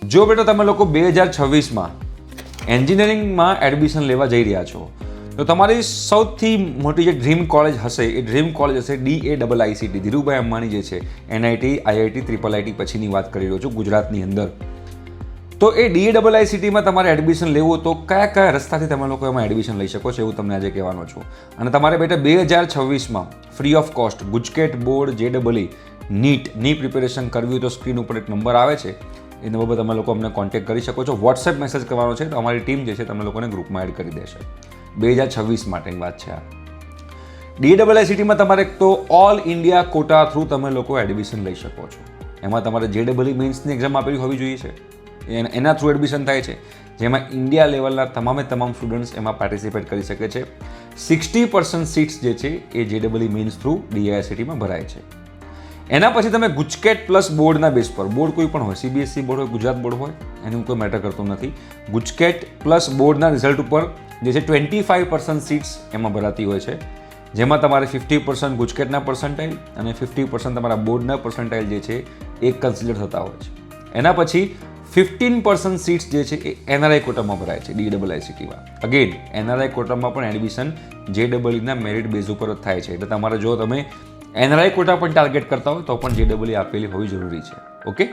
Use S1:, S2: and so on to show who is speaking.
S1: જો બેટા તમે લોકો 2026માં એન્જિનિયરિંગમાં એડમિશન લેવા જઈ રહ્યા છો તો તમારી સૌથી મોટી જે ડ્રીમ કોલેજ હશે એ ડ્રીમ કોલેજ હશે DAIICT, ધીરુભાઈ અંબાણી જે છે NIT, IIT, IIIT પછીની વાત કરી રહ્યો છું ગુજરાતની અંદર. તો એ DAIICTમાં તમારે એડમિશન લેવું તો કયા કયા રસ્તાથી તમે લોકો એમાં એડમિશન લઈ શકો છો એવું તમને આજે કહેવાનો છું. અને તમારે બેટા 2026માં free of cost GUJCET board JEE નીટની પ્રિપેરેશન કરવી હોય તો સ્ક્રીન ઉપર એક નંબર આવે છે, એ નંબર પર તમે લોકો અમને કોન્ટેક્ટ કરી શકો છો. વોટ્સએપ મેસેજ કરવાનો છે તો અમારી ટીમ જે છે તમે લોકોને ગ્રુપમાં એડ કરી દેશે. 2026 માટેની વાત છે આ. DAIICTમાં તમારે એક તો ઓલ ઇન્ડિયા કોટા થ્રુ તમે લોકો એડમિશન લઈ શકો છો. એમાં તમારે JEE મેન્સની એક્ઝામ આપેલી હોવી જોઈએ છે, એના થ્રુ એડમિશન થાય છે, જેમાં ઇન્ડિયા લેવલના તમામ સ્ટુડન્ટ્સ એમાં પાર્ટિસિપેટ કરી શકે છે. 60% સીટ્સ જે છે એ JEE મેન્સ થ્રુ DAIICTમાં ભરાય છે. એના પછી તમે ગુજકેટ પ્લસ બોર્ડના બેઝ પર, બોર્ડ કોઈ પણ હોય, CBSE બોર્ડ હોય, ગુજરાત બોર્ડ હોય, એનું કોઈ મેટર કરતું નથી. ગુજકેટ પ્લસ બોર્ડના રિઝલ્ટ ઉપર જે છે 25% સીટ્સ એમાં ભરાતી હોય છે, જેમાં તમારે 50% ગુજકેટના પર્સન્ટાઇલ અને 50% તમારા બોર્ડના પર્સન્ટાઇલ જે છે એ કન્સિડર થતા હોય છે. એના પછી 15% સીટ્સ જે છે એ NRI કોટામાં ભરાય છે DAIICTમાં. અગેન NRI કોટામાં પણ એડમિશન JEEના મેરિટ બેઝ ઉપર જ થાય છે. એટલે તમારે જો તમે NRI કોટા પણ ટાર્ગેટ કરતા હોય તો પણ JEE આપેલી હોવી જરૂરી છે. ઓકે.